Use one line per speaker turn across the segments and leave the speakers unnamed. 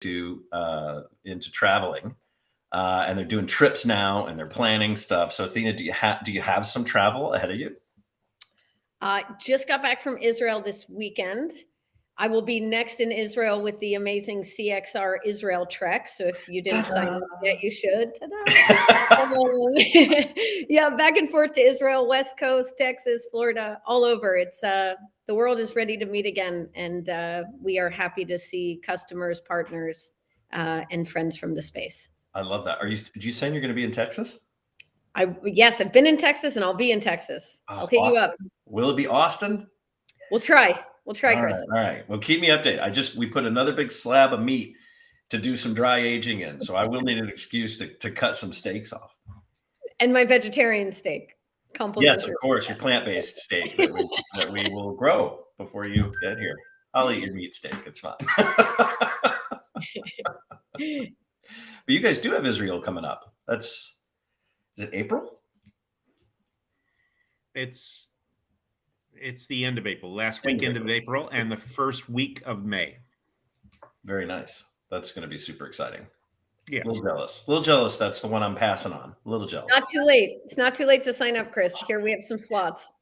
into traveling, and they're doing trips now, and they're planning stuff. So, Athena, do you have some travel ahead of you?
Just got back from Israel this weekend. I will be next in Israel with the amazing CXR Israel Trek. So if you didn't sign up yet, you should. Yeah, back and forth to Israel, West Coast, Texas, Florida, all over. It's the world is ready to meet again, and we are happy to see customers, partners, and friends from the space.
I love that. Did you say you're going to be in Texas?
Yes, I've been in Texas, and I'll be in Texas. I'll hit you up.
Will it be Austin?
We'll try. We'll try, Chris.
All right. Well, keep me updated. We put another big slab of meat to do some dry aging in, so I will need an excuse to cut some steaks off.
And my vegetarian steak.
Yes, of course, your plant-based steak that we will grow before you get here. I'll eat your meat steak. It's fine. But you guys do have Israel coming up. Is it April?
It's the end of April, last weekend of April, and the first week of May.
Very nice. That's going to be super exciting.
Yeah.
A little jealous. That's the one I'm passing on. A little jealous.
It's not too late. It's not too late to sign up, Chris. Here we have some slots.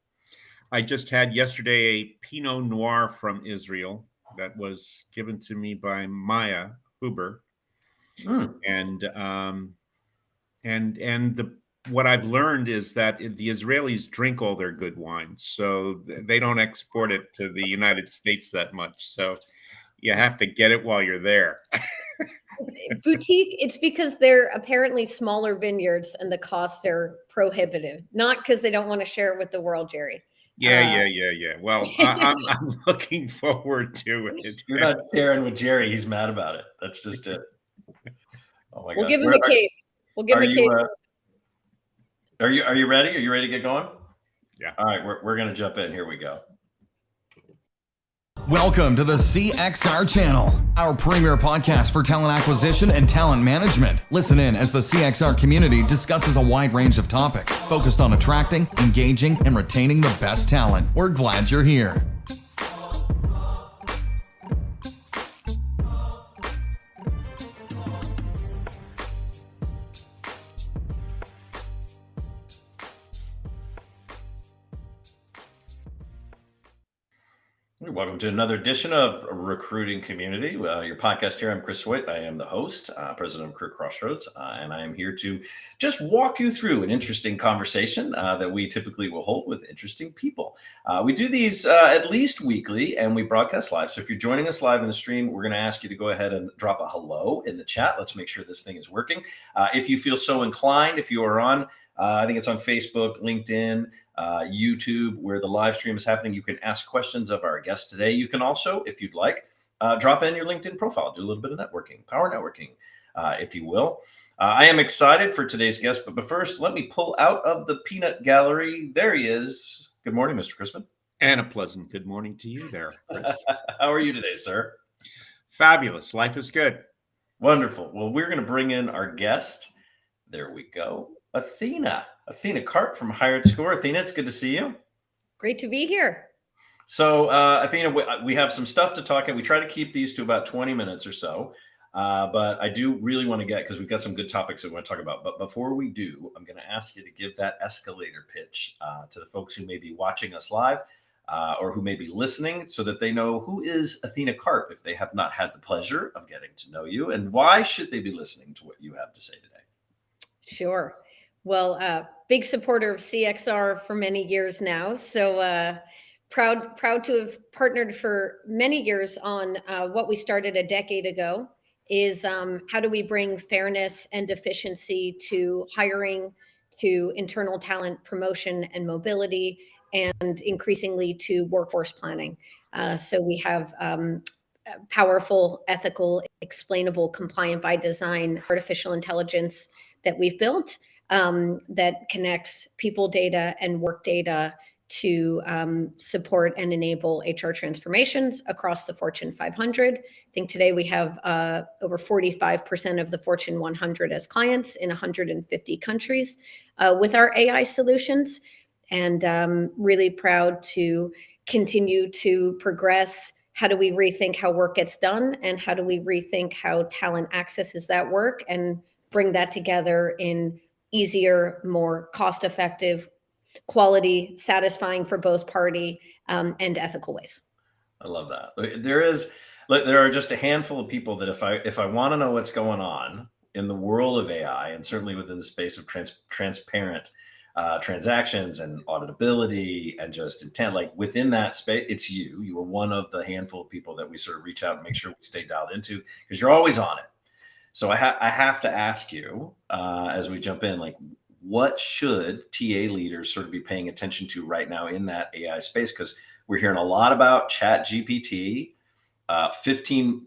I just had yesterday a Pinot Noir from Israel that was given to me by Maya Huber. What I've learned is that the Israelis drink all their good wines, so they don't export it to the United States that much. So you have to get it while you're there.
Boutique, it's because they're apparently smaller vineyards and the costs are prohibitive, not because they don't want to share it with the world, Jerry.
Yeah. Well, I'm looking forward to it.
You're not sharing with Jerry. He's mad about it. That's just it. Oh my God.
We'll give him a case. We'll give him a case.
Are you ready? Are you ready to get going?
Yeah.
All right, we're going to jump in. Here we go.
Welcome to the CXR channel, our premier podcast for talent acquisition and talent management. Listen in as the CXR community discusses a wide range of topics focused on attracting, engaging, and retaining the best talent. We're glad you're here.
Welcome to another edition of Recruiting Community, your podcast here. I'm Chris Witt. I am the host, president of Career Crossroads, and I am here to just walk you through an interesting conversation that we typically will hold with interesting people. We do these at least weekly, and we broadcast live. So if you're joining us live in the stream, we're going to ask you to go ahead and drop a hello in the chat. Let's make sure this thing is working. If you feel so inclined, if you are on, I think it's on Facebook, LinkedIn, YouTube, where the live stream is happening. You can ask questions of our guest today. You can also, if you'd like, drop in your LinkedIn profile, do a little bit of networking, power networking, if you will. I am excited for today's guest, but first, let me pull out of the peanut gallery. There he is. Good morning, Mr. Crispin.
And a pleasant good morning to you there, Chris.
How are you today, sir?
Fabulous. Life is good.
Wonderful. Well, we're going to bring in our guest. There we go. Athena Karp from HiredScore. Athena, it's good to see you.
Great to be here.
So, Athena, we have some stuff to talk about. We try to keep these to about 20 minutes or so, but I do really want to because we've got some good topics that we want to talk about. But before we do, I'm going to ask you to give that escalator pitch to the folks who may be watching us live or who may be listening so that they know who is Athena Karp if they have not had the pleasure of getting to know you, and why should they be listening to what you have to say today?
Sure. Well, big supporter of CXR for many years now. So proud to have partnered for many years on what we started a decade ago is how do we bring fairness and efficiency to hiring, to internal talent promotion and mobility, and increasingly to workforce planning. So we have powerful, ethical, explainable, compliant by design, artificial intelligence that we've built that connects people data and work data to support and enable HR transformations across the Fortune 500. I think today we have over 45% of the Fortune 100 as clients in 150 countries with our AI solutions. And really proud to continue to progress how do we rethink how work gets done, and how do we rethink how talent accesses that work and bring that together in easier, more cost-effective, quality, satisfying for both party, and ethical ways.
I love that. There are just a handful of people that if I want to know what's going on in the world of AI, and certainly within the space of transparent transactions and auditability and just intent, like within that space, it's you. You are one of the handful of people that we sort of reach out and make sure we stay dialed into, because you're always on it. So I have to ask you, as we jump in, like, what should TA leaders sort of be paying attention to right now in that AI space? Because we're hearing a lot about Chat GPT, 15,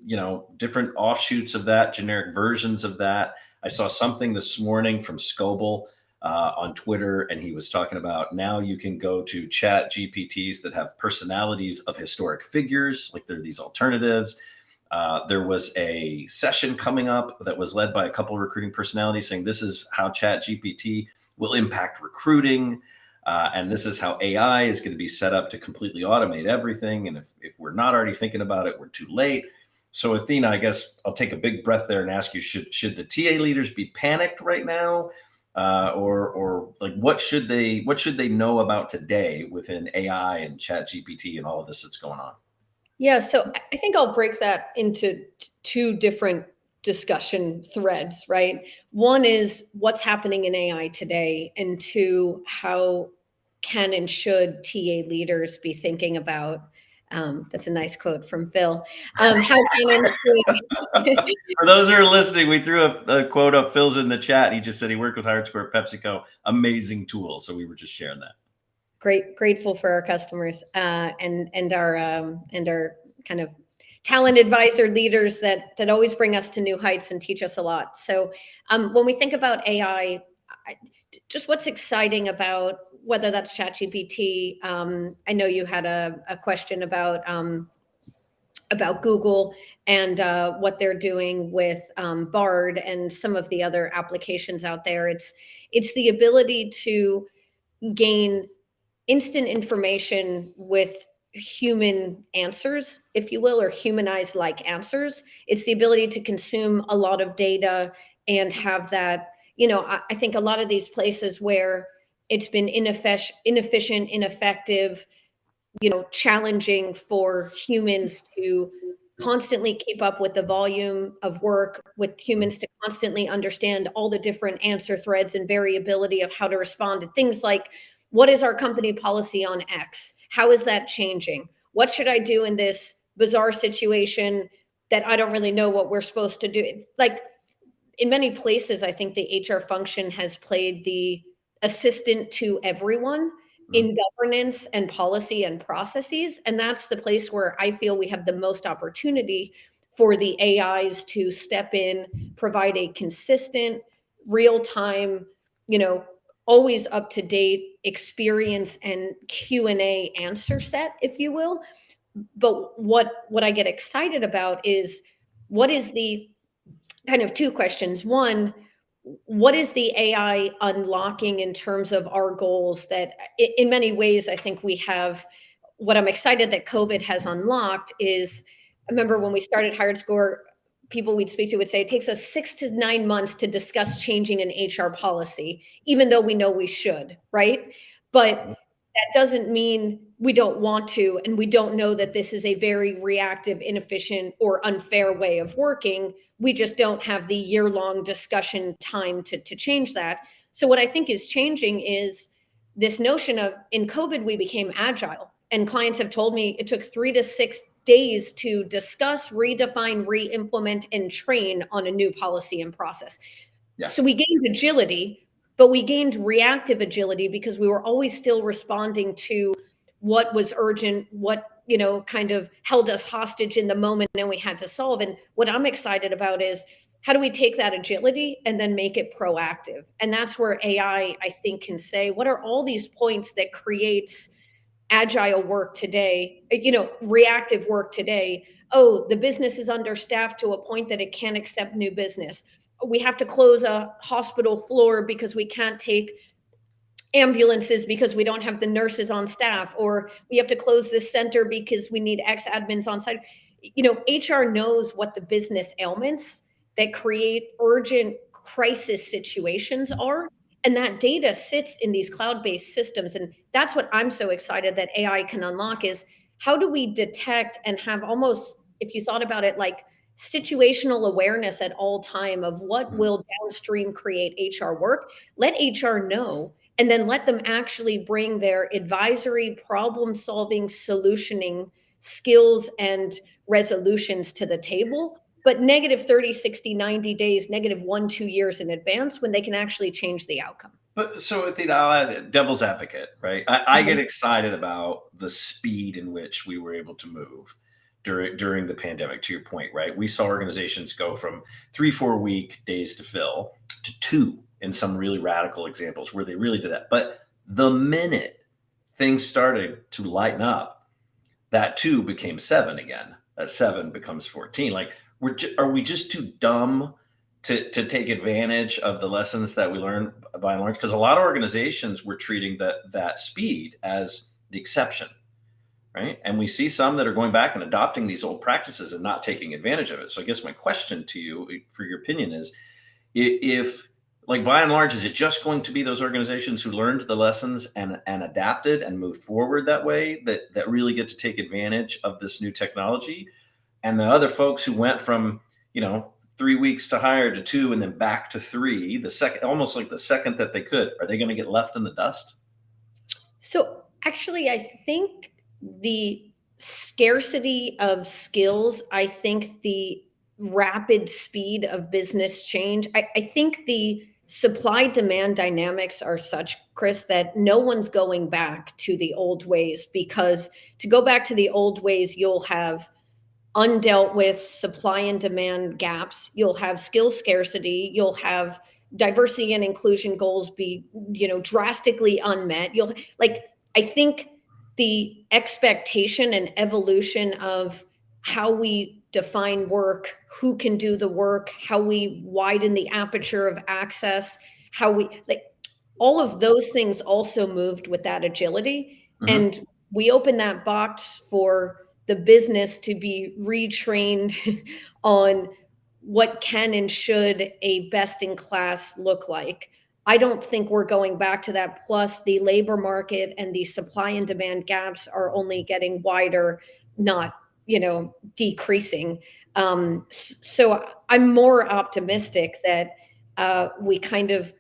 different offshoots of that, generic versions of that. I saw something this morning from Scoble on Twitter, and he was talking about now you can go to Chat GPTs that have personalities of historic figures, like there are these alternatives. There was a session coming up that was led by a couple of recruiting personalities saying this is how Chat GPT will impact recruiting. And this is how AI is going to be set up to completely automate everything. And if we're not already thinking about it, we're too late. So Athena, I guess I'll take a big breath there and ask you, should the TA leaders be panicked right now? Or like what should they know about today within AI and Chat GPT and all of this that's going on?
Yeah, so I think I'll break that into two different discussion threads, right? One is what's happening in AI today, and two, how can and should TA leaders be thinking about, that's a nice quote from Phil, how can and should.
For those who are listening, we threw a quote up Phil's in the chat. He just said he worked with HiredScore at PepsiCo. Amazing tool. So we were just sharing that.
Grateful for our customers and our kind of talent advisor leaders that always bring us to new heights and teach us a lot. So when we think about AI, just what's exciting about whether that's ChatGPT. I know you had a question about Google and what they're doing with Bard and some of the other applications out there. It's the ability to gain instant information with human answers, if you will, or humanized like answers. It's the ability to consume a lot of data and have that, I think a lot of these places where it's been inefficient, ineffective, challenging for humans to constantly keep up with the volume of work, with humans to constantly understand all the different answer threads and variability of how to respond to things like, what is our company policy on X? How is that changing? What should I do in this bizarre situation that I don't really know what we're supposed to do? It's like in many places, I think the HR function has played the assistant to everyone in governance and policy and processes. And that's the place where I feel we have the most opportunity for the AIs to step in, provide a consistent, real-time, always up-to-date experience and Q&A answer set, if you will. But what I get excited about is what is the kind of two questions. One, what is the AI unlocking in terms of our goals that in many ways, I think we have, what I'm excited that COVID has unlocked is, I remember when we started HiredScore, people we'd speak to would say, it takes us 6 to 9 months to discuss changing an HR policy, even though we know we should, right? But that doesn't mean we don't want to, and we don't know that this is a very reactive, inefficient, or unfair way of working. We just don't have the year-long discussion time to change that. So what I think is changing is this notion of, in COVID, we became agile. And clients have told me it took 3 to 6 days to discuss, redefine, re-implement, and train on a new policy and process. Yeah. So we gained agility, but we gained reactive agility because we were always still responding to what was urgent, what kind of held us hostage in the moment, and we had to solve. And what I'm excited about is, how do we take that agility and then make it proactive? And that's where AI, I think, can say, what are all these points that creates agile work today, reactive work today? Oh, the business is understaffed to a point that it can't accept new business. We have to close a hospital floor because we can't take ambulances because we don't have the nurses on staff, or we have to close this center because we need X admins on site. HR knows what the business ailments that create urgent crisis situations are. And that data sits in these cloud-based systems. And that's what I'm so excited that AI can unlock is how do we detect and have almost, if you thought about it, like situational awareness at all time of what will downstream create HR work, let HR know, and then let them actually bring their advisory, problem solving, solutioning skills and resolutions to the table, but negative 30, 60, 90 days, negative 1-2 years in advance when they can actually change the outcome.
But so Athena, I'll add it, devil's advocate, right? I get excited about the speed in which we were able to move during the pandemic, to your point, right? We saw organizations go from 3-4 week days to fill to 2 in some really radical examples where they really did that. But the minute things started to lighten up, that 2 became 7 again. That 7 becomes 14. Like, are we just too dumb to take advantage of the lessons that we learned by and large? Because a lot of organizations were treating that speed as the exception, right? And we see some that are going back and adopting these old practices and not taking advantage of it. So I guess my question to you, for your opinion, is if, like, by and large, is it just going to be those organizations who learned the lessons and adapted and moved forward that way that really get to take advantage of this new technology, and the other folks who went from 3 weeks to hire to 2 and then back to 3 the second, almost like the second that they could, are they going to get left in the dust?
So actually, I think the scarcity of skills, I think the rapid speed of business change, I think the supply demand dynamics are such, Chris, that no one's going back to the old ways, because to go back to the old ways, you'll have undealt with supply and demand gaps, you'll have skill scarcity, you'll have diversity and inclusion goals be drastically unmet. I think the expectation and evolution of how we define work, who can do the work, how we widen the aperture of access, how we all of those things also moved with that agility. And we open that box for the business to be retrained on what can and should a best in class look like. I don't think we're going back to that. Plus, the labor market and the supply and demand gaps are only getting wider, not decreasing. So I'm more optimistic that we kind of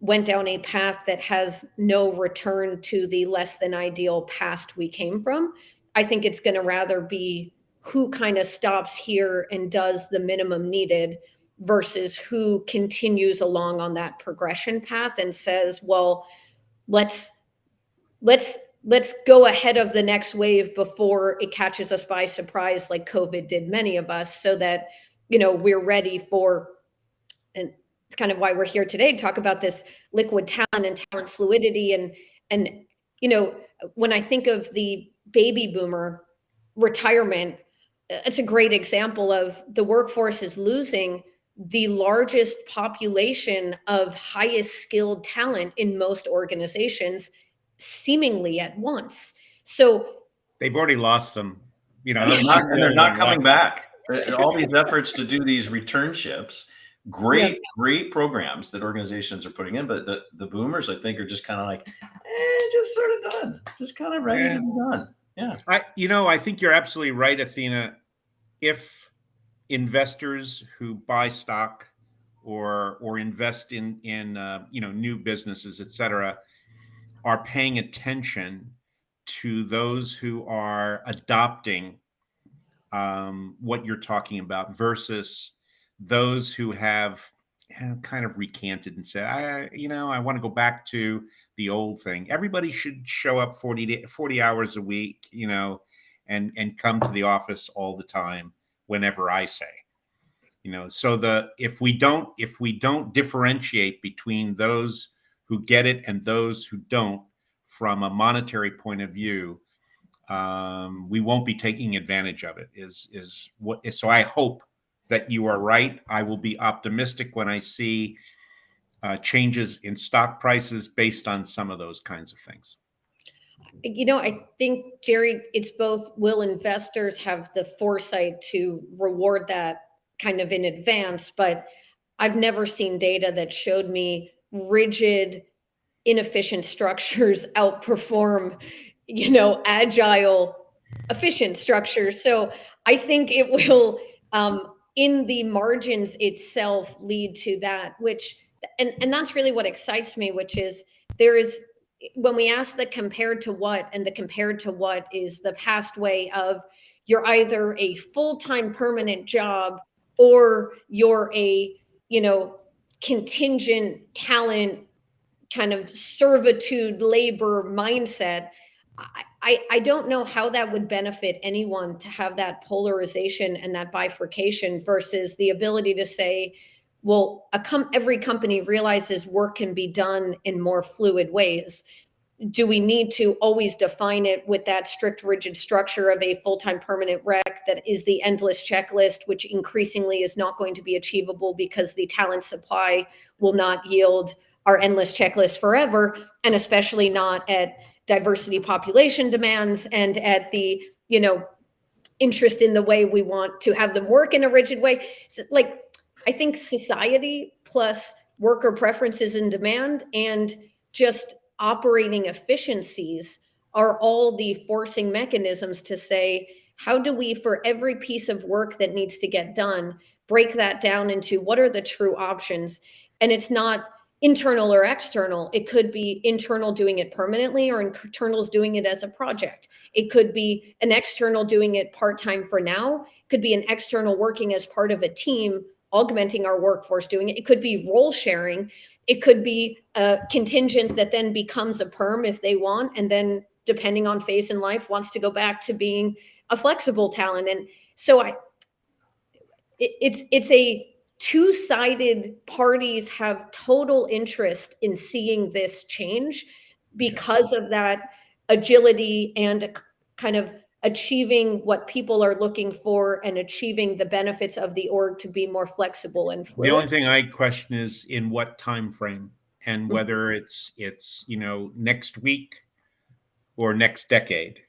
went down a path that has no return to the less than ideal past we came from. I think it's going to rather be who kind of stops here and does the minimum needed versus who continues along on that progression path and says, well, let's go ahead of the next wave before it catches us by surprise like COVID did many of us, so that we're ready for. And it's kind of why we're here today to talk about this liquid talent and talent fluidity. And when I think of the baby boomer retirement, it's a great example of the workforce is losing the largest population of highest skilled talent in most organizations seemingly at once. So
they've already lost them,
and they're not coming back. All these efforts to do these returnships, great programs that organizations are putting in, but the boomers, I think, are just kind of like, just sort of done, just kind of ready to be done. Yeah.
I think you're absolutely right, Athena. If investors who buy stock or invest in new businesses, et cetera, are paying attention to those who are adopting what you're talking about versus those who have kind of recanted and said, I want to go back to the old thing. Everybody should show up 40 hours a week, and come to the office all the time whenever I say, so if we don't differentiate between those who get it and those who don't from a monetary point of view, we won't be taking advantage of it. So I hope that you are right. I will be optimistic when I see changes in stock prices based on some of those kinds of things?
I think, Jerry, it's both, will investors have the foresight to reward that kind of in advance? But I've never seen data that showed me rigid, inefficient structures outperform, agile, efficient structures. So I think it will, in the margins itself, lead to that, which, and that's really what excites me, which is there is, when we ask the compared to what, and the compared to what is the past way of, you're either a full-time permanent job or you're a, contingent talent kind of servitude labor mindset. I don't know how that would benefit anyone to have that polarization and that bifurcation versus the ability to say, well, every company realizes work can be done in more fluid ways. Do we need to always define it with that strict, rigid structure of a full-time permanent rec that is the endless checklist, which increasingly is not going to be achievable because the talent supply will not yield our endless checklist forever, and especially not at diversity population demands and at the, interest in the way we want to have them work in a rigid way. So, I think society plus worker preferences and demand and just operating efficiencies are all the forcing mechanisms to say, how do we, for every piece of work that needs to get done, break that down into what are the true options? And it's not internal or external. It could be internal doing it permanently, or internals doing it as a project. It could be an external doing it part-time for now. It could be an external working as part of a team, augmenting our workforce doing it. It could be role sharing. It could be a contingent that then becomes a perm if they want, and then depending on phase in life wants to go back to being a flexible talent. And so it's a two-sided, parties have total interest in seeing this change because of that agility and kind of achieving what people are looking for and achieving the benefits of the org to be more flexible and fluid.
The only thing I question is in what time frame, and whether it's next week or next decade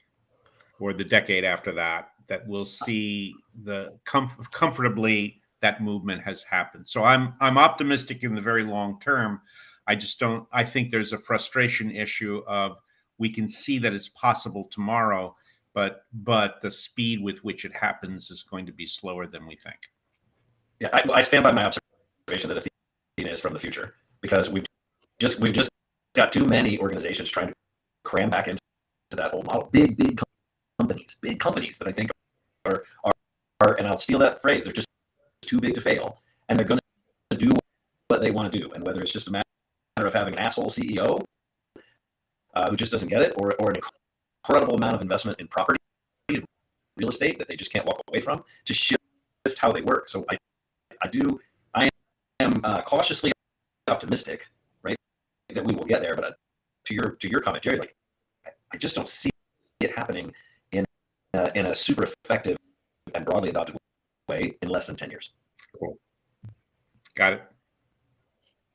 or the decade after that we'll see the comfortably that movement has happened. So I'm optimistic in the very long term. I think there's a frustration issue of, we can see that it's possible tomorrow, but the speed with which it happens is going to be slower than we think.
Yeah, I stand by my observation that Athena is from the future, because we've just got too many organizations trying to cram back into that old model. Big companies that I think are, and I'll steal that phrase, they're just too big to fail, and they're going to do what they want to do. And whether it's just a matter of having an asshole CEO who just doesn't get it, or an incredible amount of investment in property and real estate that they just can't walk away from, to shift how they work. So I am cautiously optimistic, right, that we will get there. But to your comment, Jerry, I just don't see it happening in a super effective and broadly adopted way in less than 10 years.
Cool. Got it.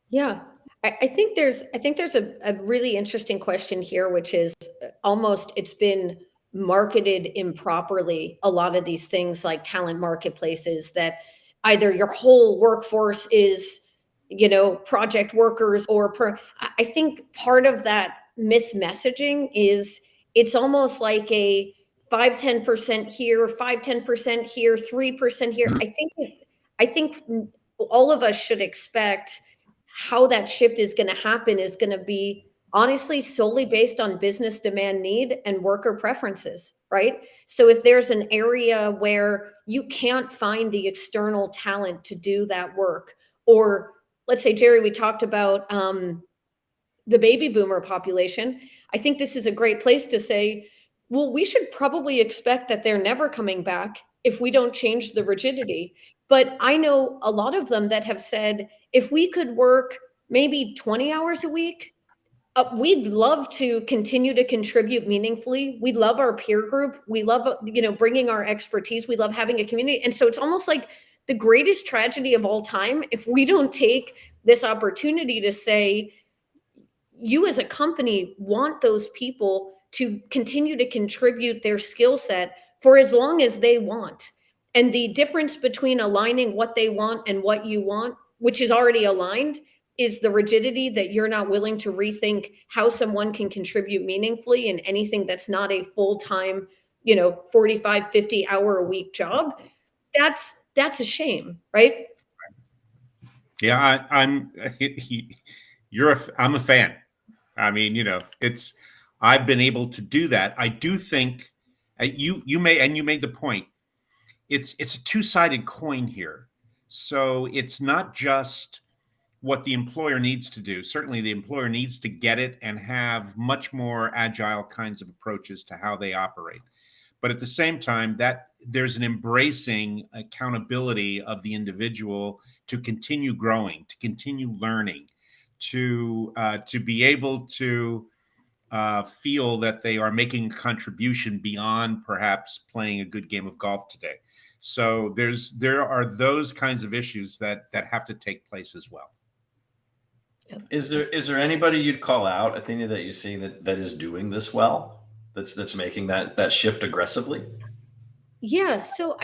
Yeah. I think there's a really interesting question here, which is almost, it's been marketed improperly. A lot of these things like talent marketplaces, that either your whole workforce is, project workers I think part of that mismessaging is, it's almost like a 5-10% here, 5-10% here, 3% here. I think all of us should expect how that shift is going to happen is going to be honestly solely based on business demand need and worker preferences, right? So if there's an area where you can't find the external talent to do that work, or let's say, Jerry, we talked about the baby boomer population. I think this is a great place to say, well, we should probably expect that they're never coming back if we don't change the rigidity. But I know a lot of them that have said, if we could work maybe 20 hours a week, we'd love to continue to contribute meaningfully. We love our peer group. We love, bringing our expertise. We love having a community. And so it's almost like the greatest tragedy of all time if we don't take this opportunity to say, you as a company want those people to continue to contribute their skill set for as long as they want. And the difference between aligning what they want and what you want, which is already aligned, is the rigidity that you're not willing to rethink how someone can contribute meaningfully in anything that's not a full-time, 45, 50 hour a week job. That's a shame, right?
Yeah, I'm I'm a fan. I mean, I've been able to do that. I do think you made the point. It's a two-sided coin here. So it's not just what the employer needs to do. Certainly the employer needs to get it and have much more agile kinds of approaches to how they operate. But at the same time, that there's an embracing accountability of the individual to continue growing, to continue learning, to be able to feel that they are making a contribution beyond perhaps playing a good game of golf today. So there are those kinds of issues that have to take place as well.
Is there anybody you'd call out, Athena, that you see that is doing this well, that's making that shift aggressively?
Yeah. So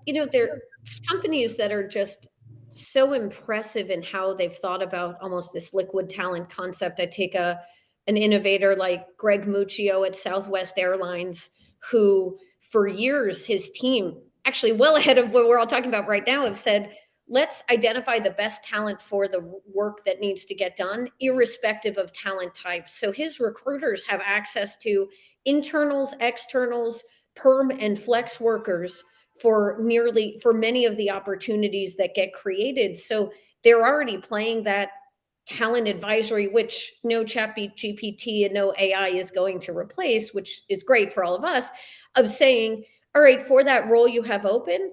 there's companies that are just so impressive in how they've thought about almost this liquid talent concept. I take an innovator like Greg Muccio at Southwest Airlines, who for years, his team, actually well ahead of what we're all talking about right now, have said, let's identify the best talent for the work that needs to get done, irrespective of talent type. So his recruiters have access to internals, externals, perm and flex workers for many of the opportunities that get created. So they're already playing that talent advisory, which no ChatGPT and no AI is going to replace, which is great for all of us, of saying, all right, for that role you have open,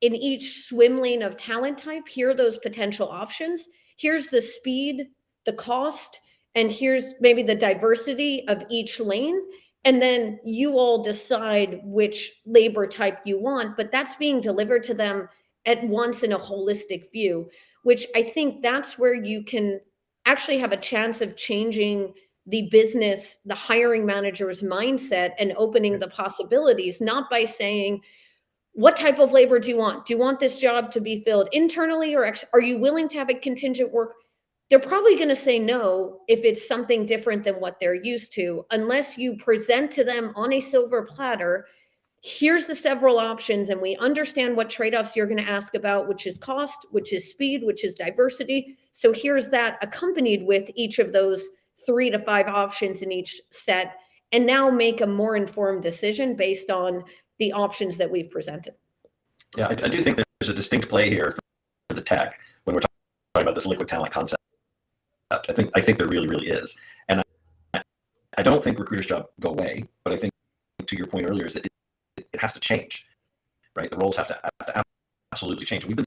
in each swim lane of talent type, here are those potential options. Here's the speed, the cost, and here's maybe the diversity of each lane. And then you all decide which labor type you want, but that's being delivered to them at once in a holistic view, which I think that's where you can actually have a chance of changing the business, the hiring manager's mindset, and opening the possibilities, not by saying, what type of labor do you want? Do you want this job to be filled internally, or are you willing to have a contingent work? They're probably going to say no if it's something different than what they're used to, unless you present to them on a silver platter, here's the several options, and we understand what trade-offs you're going to ask about, which is cost, which is speed, which is diversity. So here's that accompanied with each of those 3 to 5 options in each set, and now make a more informed decision based on the options that we've presented.
Yeah, I do think there's a distinct play here for the tech when we're talking about this liquid talent concept. I think there really, really is. And I don't think recruiters' jobs go away, but I think, to your point earlier, is that it has to change, right? The roles have to absolutely change. We've been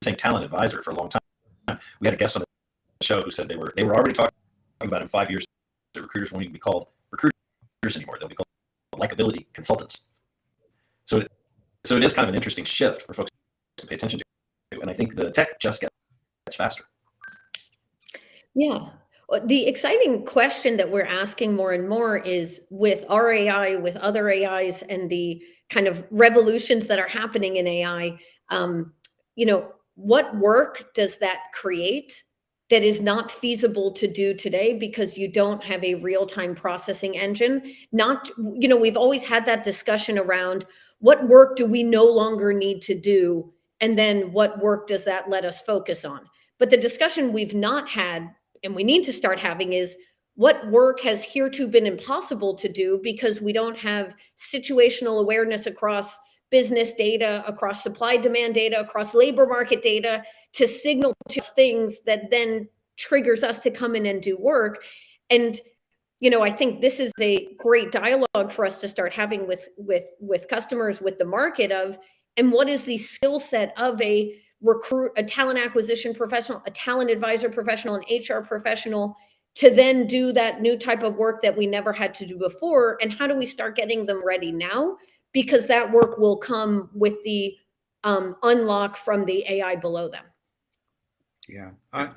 saying talent advisor for a long time. We had a guest on the show who said they were already talking about in 5 years that recruiters won't even be called recruiters anymore. They'll be called likability consultants. So it is kind of an interesting shift for folks to pay attention to. And I think the tech just gets faster.
Yeah. The exciting question that we're asking more and more is, with our AI, with other AIs, and the kind of revolutions that are happening in AI, what work does that create that is not feasible to do today because you don't have a real-time processing engine? We've always had that discussion around what work do we no longer need to do, and then what work does that let us focus on? But the discussion we've not had, and we need to start having, is what work has heretofore been impossible to do because we don't have situational awareness across business data, across supply demand data, across labor market data, to signal to things that then triggers us to come in and do work. And I think this is a great dialogue for us to start having with customers, with the market of, and what is the skill set of a recruit, a talent acquisition professional, a talent advisor professional, an HR professional, to then do that new type of work that we never had to do before. And how do we start getting them ready now? Because that work will come with the unlock from the AI below them.
Yeah. One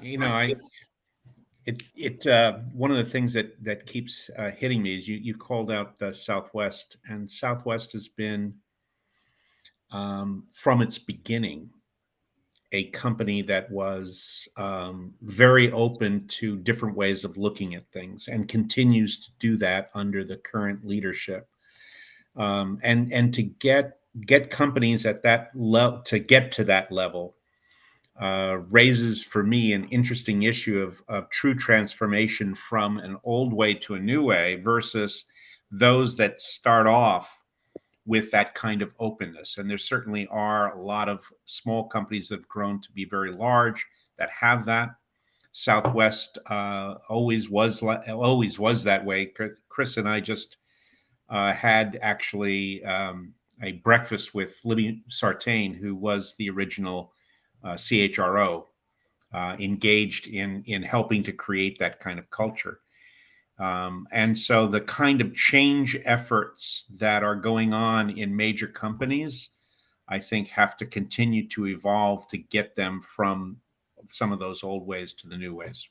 of the things that keeps hitting me is you called out the Southwest, and Southwest has been, from its beginning, a company that was very open to different ways of looking at things, and continues to do that under the current leadership. And to get companies at that level, to get to that level, raises for me an interesting issue of true transformation from an old way to a new way, versus those that start off with that kind of openness. And there certainly are a lot of small companies that have grown to be very large that have that. Southwest always was that way. Chris and I just had actually a breakfast with Libby Sartain, who was the original CHRO, engaged in helping to create that kind of culture. And so the kind of change efforts that are going on in major companies, I think, have to continue to evolve to get them from some of those old ways to the new ways.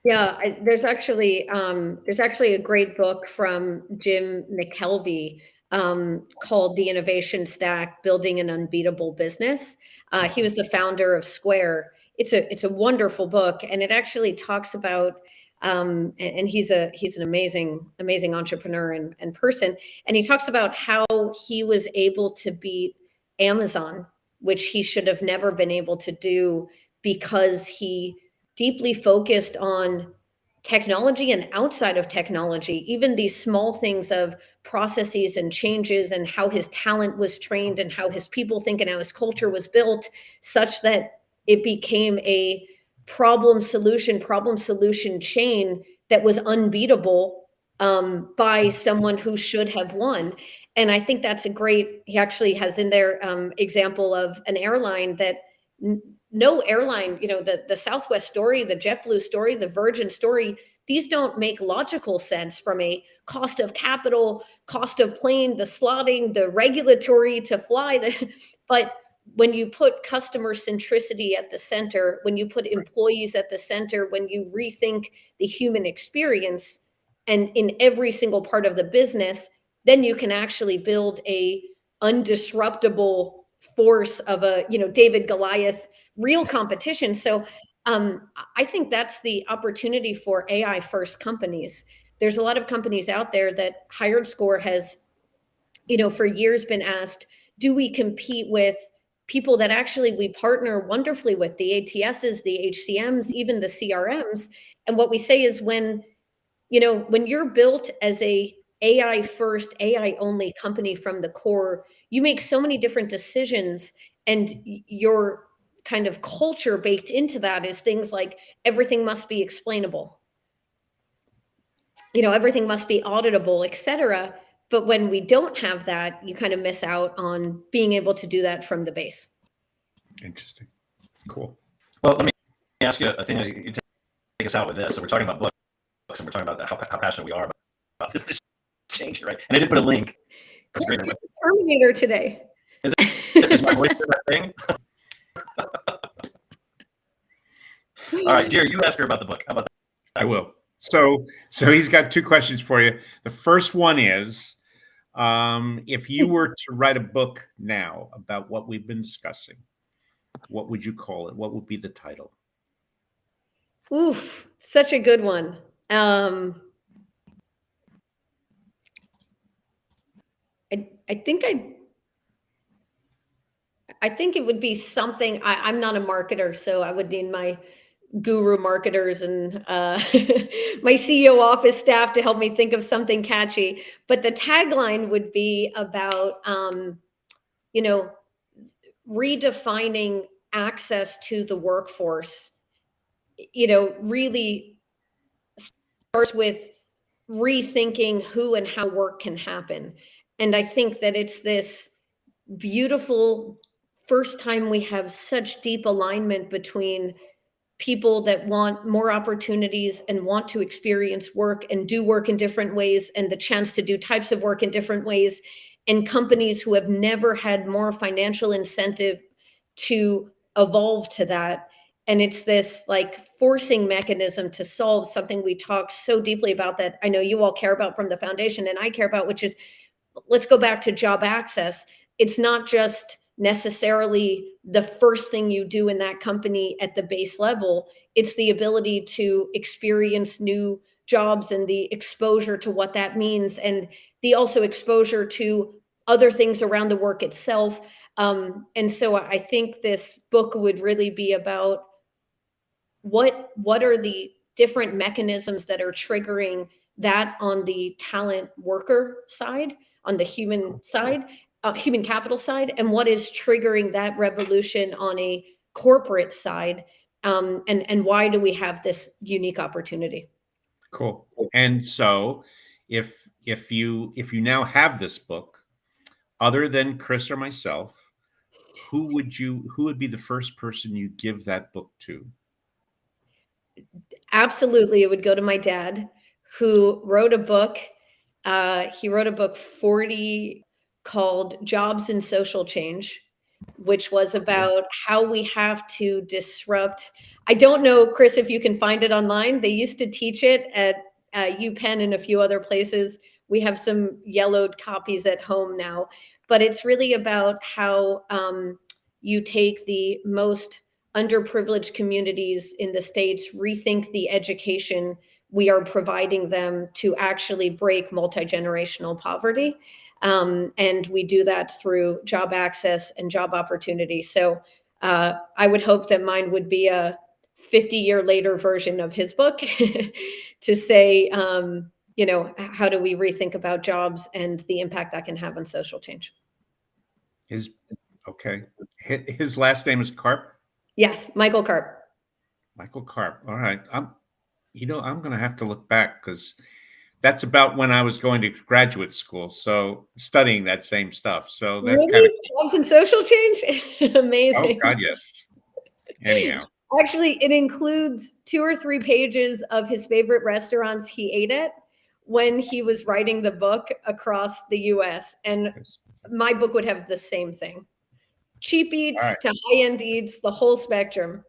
Yeah, there's actually a great book from Jim McKelvey called "The Innovation Stack: Building an Unbeatable Business." He was the founder of Square. It's a wonderful book, and it actually talks about and he's an amazing entrepreneur and person, and he talks about how he was able to beat Amazon, which he should have never been able to do, because he deeply focused on technology and outside of technology, even these small things of processes and changes, and how his talent was trained and how his people think and how his culture was built, such that it became a problem solution chain that was unbeatable by someone who should have won. And I think that's he actually has in there example of an airline that no airline, the Southwest story, the JetBlue story, the Virgin story, these don't make logical sense from a cost of capital, cost of plane, the slotting, the regulatory to fly. But when you put customer centricity at the center, when you put employees at the center, when you rethink the human experience and in every single part of the business, then you can actually build a undisruptible force of a, David Goliath real competition. So I think that's the opportunity for AI first companies. There's a lot of companies out there that HiredScore has, for years been asked, do we compete with people that actually we partner wonderfully with, the ATSs, the HCMs, even the CRMs? And what we say is when you're built as a AI first, AI only company from the core, you make so many different decisions, and your kind of culture baked into that is things like everything must be explainable, everything must be auditable, etc. But when we don't have that, you kind of miss out on being able to do that from the base.
Interesting. Cool.
Well, let me ask you, Athena, you take us out with this. So we're talking about books, and we're talking about how passionate we are about this change, right? And I did put a link.
Chris, you're the Terminator today.
Is my voice that thing? All right, dear, you ask her about the book. How about that?
I will. So he's got two questions for you. The first one is, if you were to write a book now about what we've been discussing, what would you call it? What would be the title?
Oof, such a good one. I think it would be something. I'm not a marketer, so I would need my guru marketers and my CEO office staff to help me think of something catchy. But the tagline would be about, redefining access to the workforce. Really starts with rethinking who and how work can happen. And I think that it's this beautiful first time we have such deep alignment between people that want more opportunities and want to experience work and do work in different ways, and the chance to do types of work in different ways, and companies who have never had more financial incentive to evolve to that. And it's this like forcing mechanism to solve something we talk so deeply about that I know you all care about from the foundation and I care about, which is, let's go back to job access. It's not just necessarily the first thing you do in that company at the base level. It's the ability to experience new jobs and the exposure to what that means, and the also exposure to other things around the work itself. And so I think this book would really be about what are the different mechanisms that are triggering that on the talent worker side, on the human side, human capital side, and what is triggering that revolution on a corporate side, and why do we have this unique opportunity?
Cool. And so if you now have this book, other than Chris or myself, who would be the first person you give that book to?
Absolutely, it would go to my dad, who wrote a book. He wrote a book 40 called Jobs and Social Change, which was about how we have to disrupt. I don't know, Chris, if you can find it online. They used to teach it at UPenn and a few other places. We have some yellowed copies at home now, but it's really about how you take the most underprivileged communities in the States, rethink the education we are providing them to actually break multi-generational poverty. And we do that through job access and job opportunity. So I would hope that mine would be a 50-year later version of his book to say, how do we rethink about jobs and the impact that can have on social change?
His last name is Karp?
Yes, Michael Karp.
Michael Karp. All right. I'm going to have to look back because that's about when I was going to graduate school. So studying that same stuff. So that's
really?
kind of
Jobs and social change. Amazing.
Oh God, yes. Anyhow.
Actually, it includes 2 or 3 pages of his favorite restaurants he ate at when he was writing the book across the US. And my book would have the same thing. Cheap eats to high-end eats, the whole spectrum.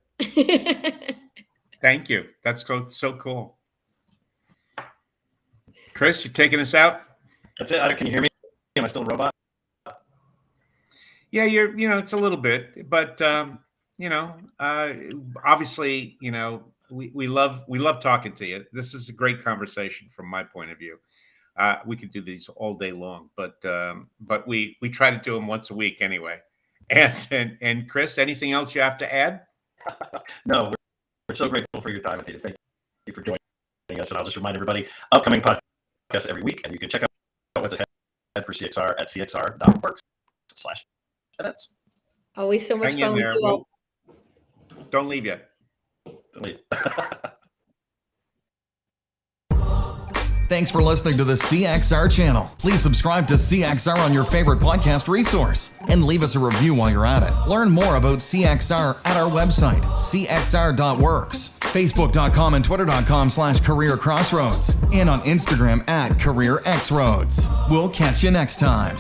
Thank you. That's so cool. Chris, you taking us out?
That's it. Can you hear me? Am I still a robot?
Yeah, it's a little bit, but obviously, we love talking to you. This is a great conversation from my point of view. We could do these all day long, but we try to do them once a week anyway. And Chris, anything else you have to add?
No, we're so grateful for your time, Athena. Thank you for joining us. And I'll just remind everybody, upcoming podcasts every week, and you can check out what's ahead for CXR at cxr.works/events.
Always so much fun with you all.
Don't leave yet.
Don't leave.
Thanks for listening to the CXR channel. Please subscribe to CXR on your favorite podcast resource and leave us a review while you're at it. Learn more about CXR at our website, cxr.works, facebook.com and twitter.com/careercrossroads, and on Instagram at careerxroads. We'll catch you next time.